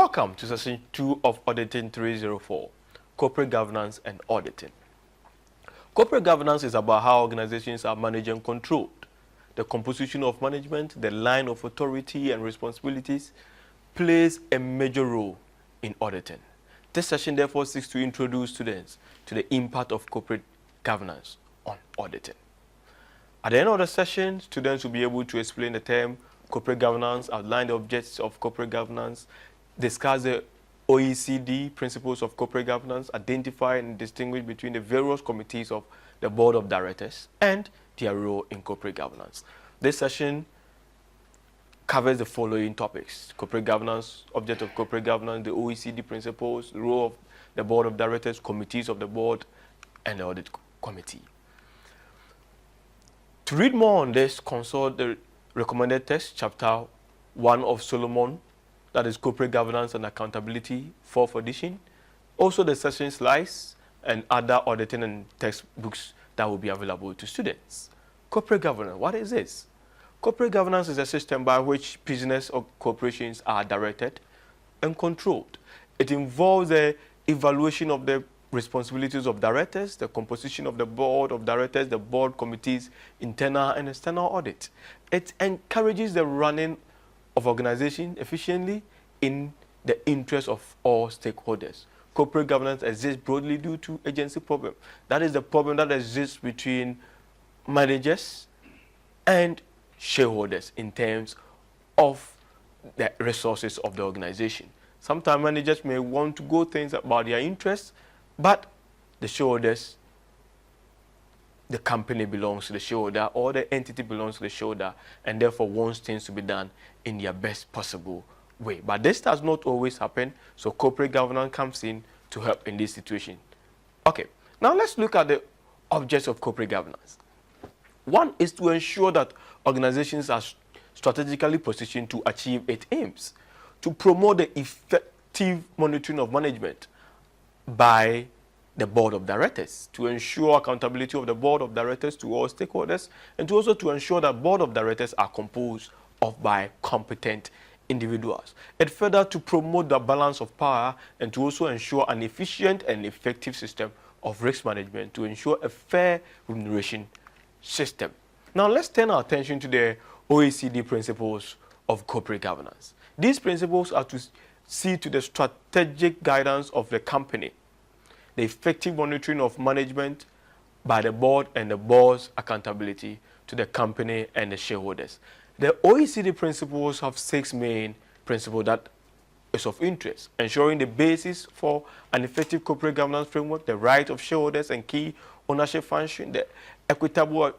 Welcome to session 2 of Auditing 304, Corporate Governance and Auditing. Corporate governance is about how organizations are managed and controlled, the composition of management, the line of authority and responsibilities plays a major role in auditing. This session therefore seeks to introduce students to the impact of corporate governance on auditing. At the end of the session, students will be able to explain the term corporate governance, outline the objectives of corporate governance, discuss the OECD principles of corporate governance, identify and distinguish between the various committees of the board of directors and their role in corporate governance. This session covers the following topics: corporate governance, object of corporate governance, the OECD principles, the role of the board of directors, committees of the board, and the audit committee. To read more on this, consult the recommended text, chapter 1 of Solomon, that is Corporate Governance and Accountability, 4th edition. Also the session slides and other auditing and textbooks that will be available to students. Corporate governance, what is this? Corporate governance is a system by which business or corporations are directed and controlled. It involves the evaluation of the responsibilities of directors, the composition of the board of directors, the board committees, internal and external audit. It encourages the running of organization efficiently in the interest of all stakeholders. Corporate governance exists broadly due to agency problem. That is the problem that exists between managers and shareholders in terms of the resources of the organization. Sometimes managers may want to go things about their interests, but the shareholders, the company belongs to the shareholder or the entity belongs to the shareholder, and therefore wants things to be done in their best possible way. But this does not always happen, so corporate governance comes in to help in this situation. Okay, now let's look at the objects of corporate governance. One is to ensure that organizations are strategically positioned to achieve its aims, to promote the effective monitoring of management by the board of directors, to ensure accountability of the board of directors to all stakeholders, and to also to ensure that board of directors are composed of by competent individuals. And further, to promote the balance of power and to also ensure an efficient and effective system of risk management to ensure a fair remuneration system. Now let's turn our attention to the OECD principles of corporate governance. These principles are to see to the strategic guidance of the company, the effective monitoring of management by the board, and the board's accountability to the company and the shareholders. The OECD principles have 6 main principles that is of interest: ensuring the basis for an effective corporate governance framework, the right of shareholders and key ownership function, the equitable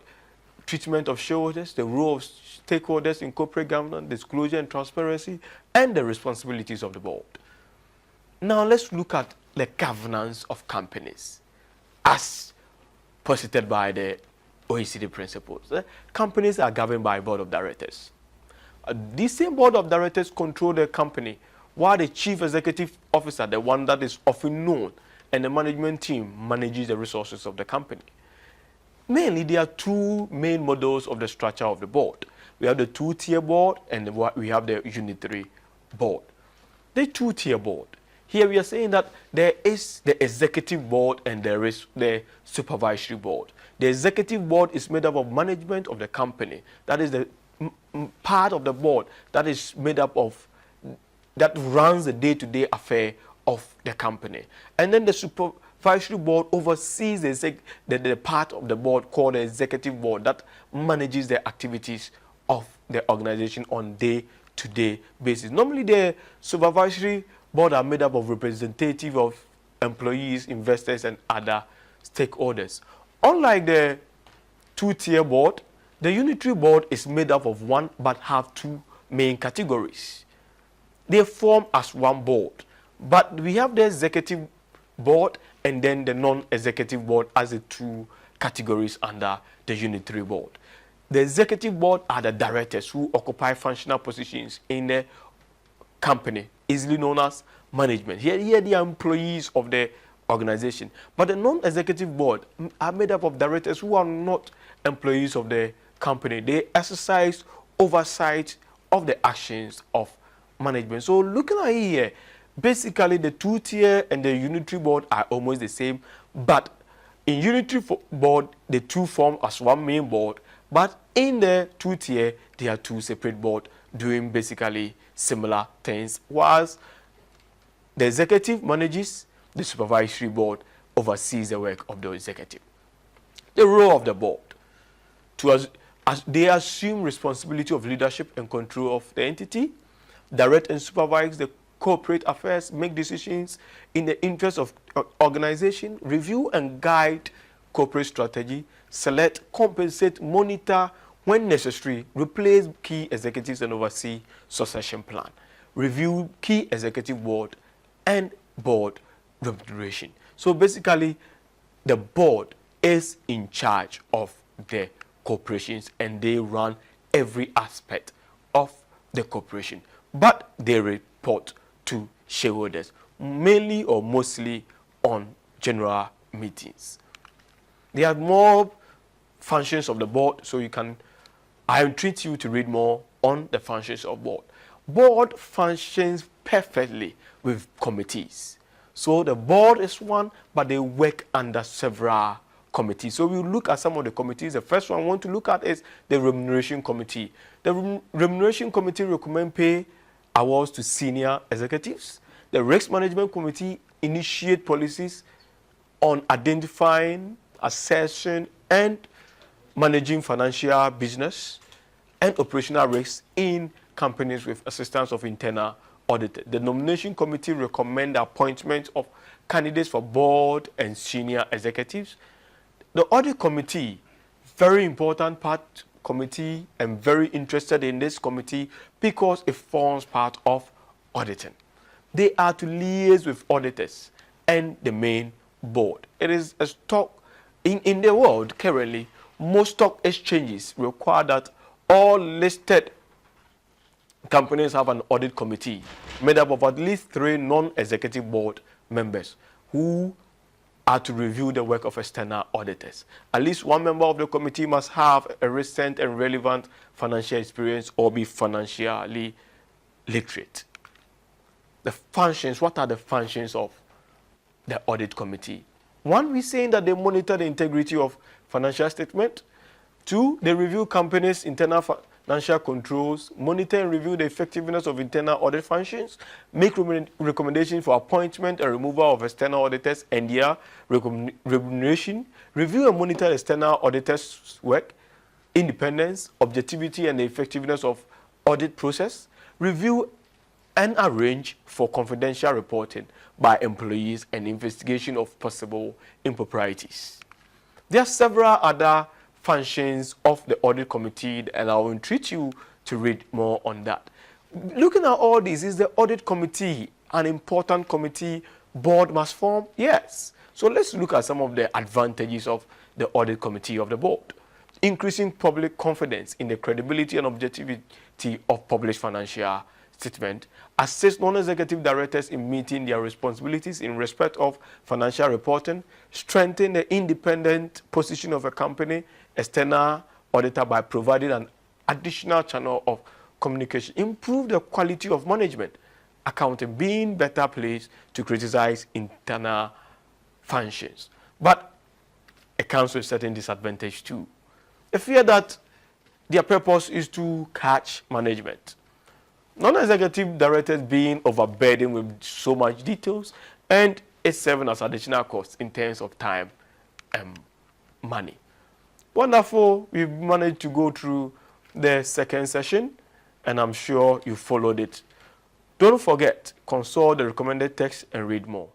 treatment of shareholders, the role of stakeholders in corporate governance, disclosure and transparency, and the responsibilities of the board. Now let's look at the governance of companies as posited by the OECD principles. Companies are governed by a board of directors. This same board of directors control the company, while the chief executive officer, the one that is often known, and the management team manages the resources of the company. Mainly, there are 2 main models of the structure of the board. We have the 2-tier board and we have the unitary board. The 2-tier board. Here we are saying that there is the executive board and there is the supervisory board. The executive board is made up of management of the company. That is the part of the board that is made up of, that runs the day-to-day affair of the company. And then the supervisory board oversees the part of the board called the executive board that manages the activities of the organization on day-to-day basis. Normally the supervisory board are made up of representatives of employees, investors, and other stakeholders. Unlike the 2-tier board, the unitary board is made up of 1 but have 2 main categories. They form as 1 board, but we have the executive board and then the non-executive board as the 2 categories under the unitary board. The executive board are the directors who occupy functional positions in the company, easily known as management. Here they are employees of the organization. But the non-executive board are made up of directors who are not employees of the company. They exercise oversight of the actions of management. So looking at here, basically the two-tier and the unitary board are almost the same, but in unitary board, the two form as one main board, but in the two-tier, there are two separate boards doing basically similar things, whilst the executive manages, the supervisory board oversees the work of the executive. The role of the board, as they assume responsibility of leadership and control of the entity, direct and supervise the corporate affairs, make decisions in the interest of organization, review and guide corporate strategy, select, compensate, monitor, when necessary, replace key executives and oversee succession plan, review key executive board and board remuneration. So basically, the board is in charge of the corporations and they run every aspect of the corporation, but they report to shareholders, mainly or mostly on general meetings. There are more functions of the board, so I entreat you to read more on the functions of board. Board functions perfectly with committees. So the board is one, but they work under several committees. So we'll look at some of the committees. The first one I want to look at is the remuneration committee. The remuneration committee recommend pay awards to senior executives. The risk management committee initiate policies on identifying, assessing, and managing financial, business, and operational risks in companies with assistance of internal auditor. The nomination committee recommend the appointment of candidates for board and senior executives. The audit committee, very important part committee, and very interested in this committee because it forms part of auditing. They are to liaise with auditors and the main board. It is a stock in the world currently. Most stock exchanges require that all listed companies have an audit committee made up of at least 3 non-executive board members who are to review the work of external auditors. At least one member of the committee must have a recent and relevant financial experience or be financially literate. The functions, what are the functions of the audit committee? One, we're saying that they monitor the integrity of financial statement. 2, they review companies' internal financial controls, monitor and review the effectiveness of internal audit functions, make recommendations for appointment and removal of external auditors and their remuneration, review and monitor external auditors' work, independence, objectivity, and the effectiveness of audit process, review and arrange for confidential reporting by employees and investigation of possible improprieties. There are several other functions of the audit committee, and I will entreat you to read more on that. Looking at all this, is the audit committee an important committee board must form? Yes. So let's look at some of the advantages of the audit committee of the board. Increasing public confidence in the credibility and objectivity of published financial statement, assist non-executive directors in meeting their responsibilities in respect of financial reporting, strengthen the independent position of a company external auditor by providing an additional channel of communication, improve the quality of management, accounting, being better placed to criticize internal functions. But it comes with certain disadvantage too. I fear that their purpose is to catch management. Non-executive directors being overburdened with so much details, and it's serving as additional costs in terms of time and money. Wonderful. We've managed to go through the second session, and I'm sure you followed it. Don't forget, consult the recommended text and read more.